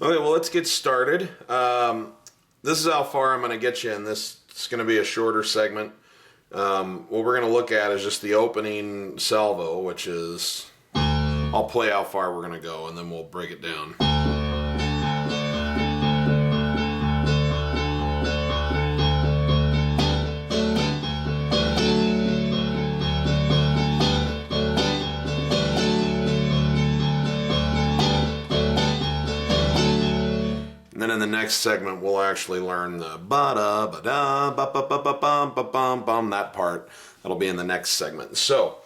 Okay, well, let's get started. This is how far I'm going to get you in this. It's going to be a shorter segment. What we're going to look at is just the opening salvo, which is, I'll play how far we're going to go, and then we'll break it down. And then in the next segment, we'll actually learn the ba-da, ba-da, ba-ba-ba-ba-bum, ba-bum-bum, that part. That'll be in the next segment. So,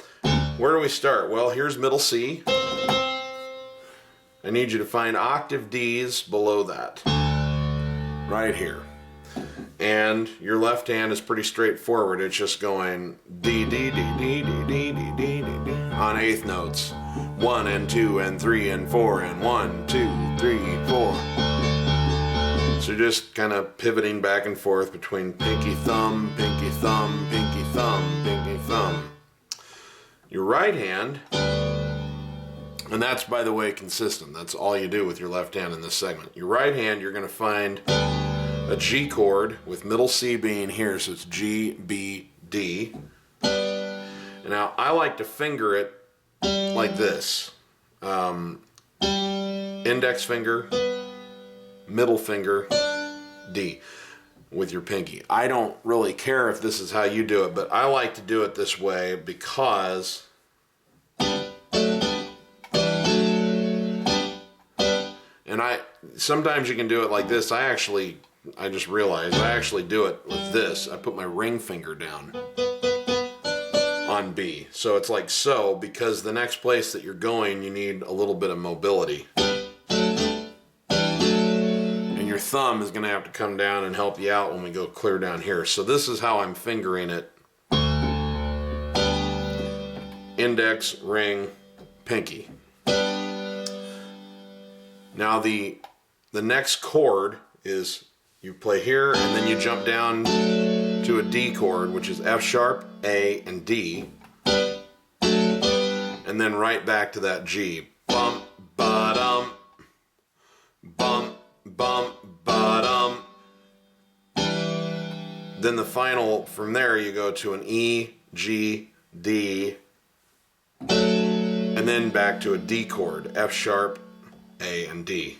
where do we start? Well, here's middle C. I need you to find octave Ds below that. Right here. And your left hand is pretty straightforward. It's just going D, D, D, D, D, D, D, D, D, D, on eighth notes. 1 and 2 and 3 and 4 and 1, 2, 3, 4. So just kind of pivoting back and forth between pinky thumb, pinky thumb, pinky thumb, pinky thumb. Your right hand, and that's, by the way, consistent. That's all you do with your left hand in this segment. Your right hand, you're going to find a G chord with middle C being here, so it's G, B, D. And now I like to finger it like this. Index finger, middle finger, D with your pinky. I don't really care if this is how you do it, but I like to do it this way because sometimes you can do it like this. I just realized I actually do it with this. I put my ring finger down on B. So it's like so, because the next place that you're going, you need a little bit of mobility. Your thumb is going to have to come down and help you out when we go clear down here. So this is how I'm fingering it. Index, ring, pinky. Now the next chord is you play here and then you jump down to a D chord, which is F sharp, A, and D. And then right back to that G. Bum, ba-dum, bum, bum, ba-dum. Then the final, from there you go to an E, G, D, and then back to a D chord, F sharp, A, and D.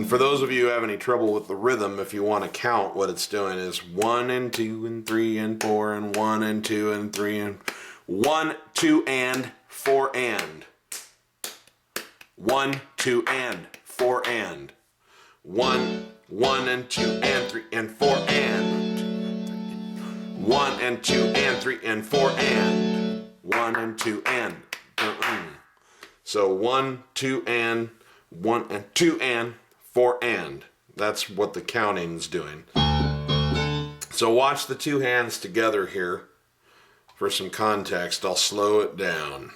For those of you who have any trouble with the rhythm, if you want to count, what it's doing is 1 and 2 and 3 and 4 and 1 and 2 and 3 and 1, 2 and 4 and 1, 2 and 4 and 1, 1 and 2 and 3 and 4 and 1 and 2 and 3 and 4 and 1 and 2 and so 1, 2 and 1 and 2 and 4 and. That's what the counting's doing. So watch the two hands together here for some context. I'll slow it down.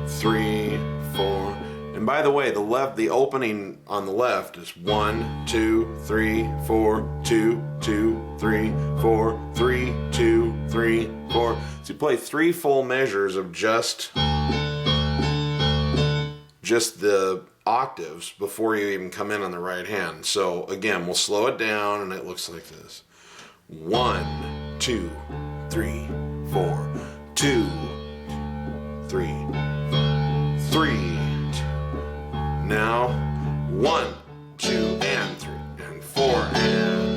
3, 4. And by the way, the opening on the left is 1, 2, 3, 4, 2, 2, 3, 4, 3, 2, 3, 4. So you play 3 full measures of just the octaves before you even come in on the right hand. So again, we'll slow it down and it looks like this. 1, 2, 3, 4, 2, 3, 3. Now 1, 2, and 3, and 4, and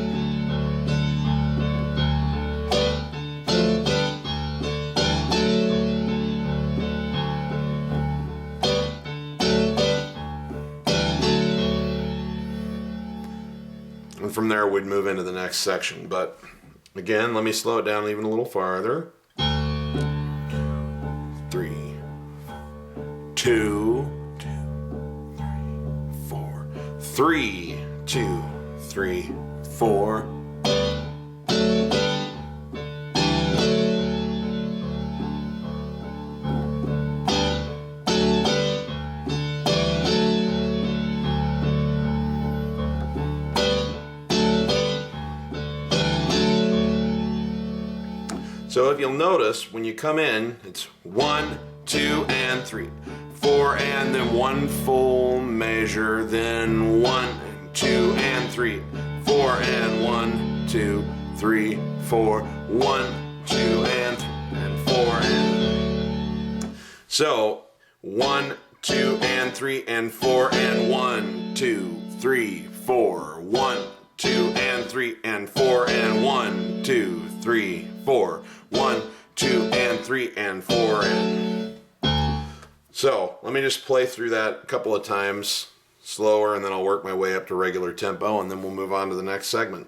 from there we'd move into the next section. But again, let me slow it down even a little farther. 3, 2, 4, 3, 2, 3, 4. So if you'll notice, when you come in, it's 1, 2, and 3, 4, and then 1 full measure, then 1, 2, and 3, 4, and 1, 2, 3, 4, 1, 2, and 4, and so 1, 2, and 3, and 4, and 1, 2, 3, 4, 1, 2, and 3, and 4, and 1, 2, 3, 4, 1, 2, and 3, and 4, and so let me just play through that a couple of times slower, and then I'll work my way up to regular tempo, and then we'll move on to the next segment.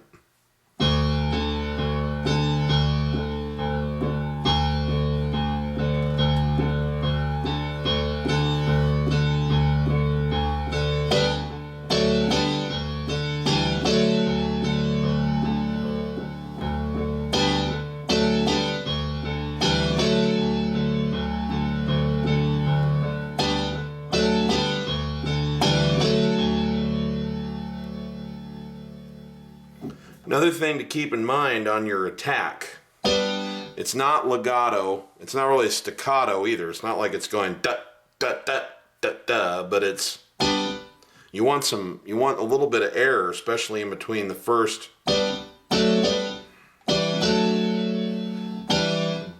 Another thing to keep in mind on your attack, it's not legato, it's not really staccato either. It's not like it's going da da da da da, but it's you want a little bit of air, especially in between the first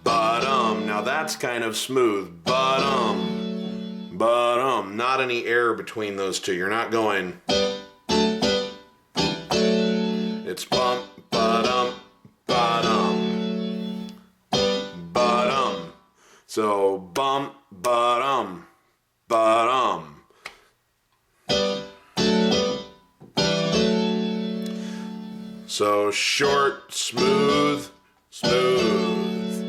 but now that's kind of smooth, but not any air between those two. You're not going. It's bump, ba-dum, ba-dum, ba-dum. So bump, ba-dum, ba-dum. So short, smooth, smooth.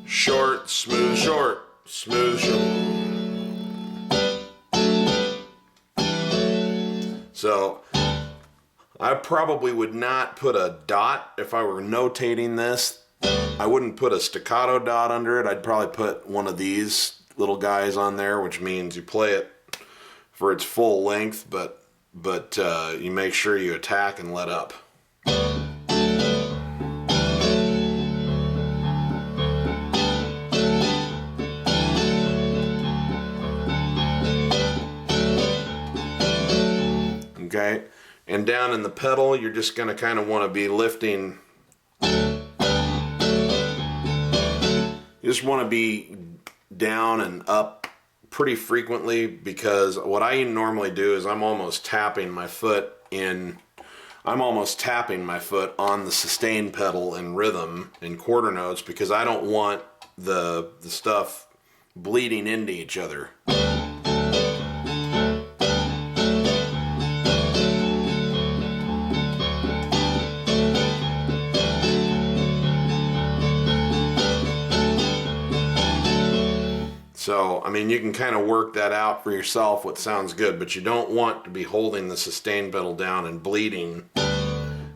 Short, smooth, short, smooth, short. So I probably would not put a dot if I were notating this. I wouldn't put a staccato dot under it. I'd probably put one of these little guys on there, which means you play it for its full length, but you make sure you attack and let up. Okay? And down in the pedal, you're just going to kind of want to be lifting. You just want to be down and up pretty frequently, because what I normally do is I'm almost tapping my foot on the sustain pedal in rhythm in quarter notes, because I don't want the stuff bleeding into each other. So, I mean, you can kind of work that out for yourself, what sounds good, but you don't want to be holding the sustain pedal down and bleeding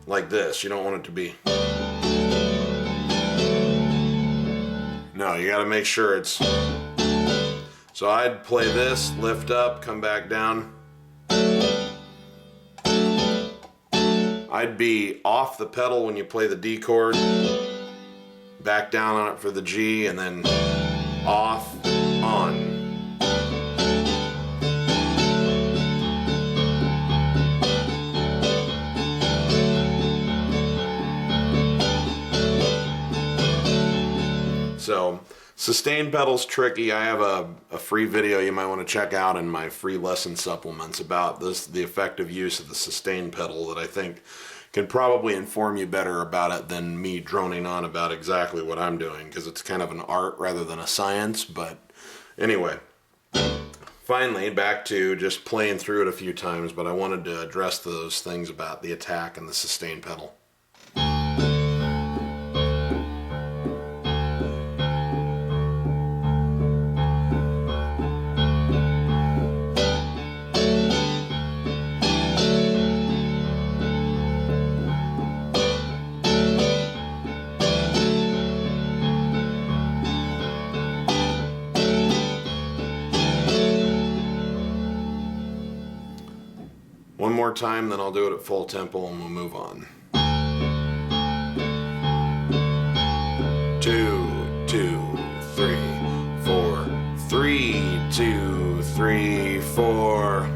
like this. You don't want it to be. No, you got to make sure it's. So I'd play this, lift up, come back down. I'd be off the pedal when you play the D chord, back down on it for the G, and then off, on. So, sustain pedal's tricky. I have a free video you might want to check out in my free lesson supplements about the effective use of the sustain pedal that I think can probably inform you better about it than me droning on about exactly what I'm doing, because it's kind of an art rather than a science. But anyway, finally back to just playing through it a few times, but I wanted to address those things about the attack and the sustain pedal. One more time, then I'll do it at full tempo and we'll move on. 2, 2, 3, 4, 3, 2, 3, 4.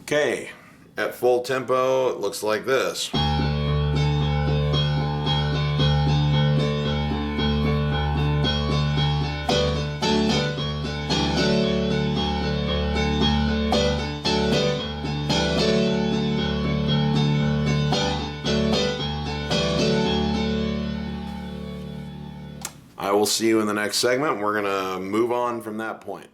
Okay, at full tempo, it looks like this. I will see you in the next segment. We're going to move on from that point.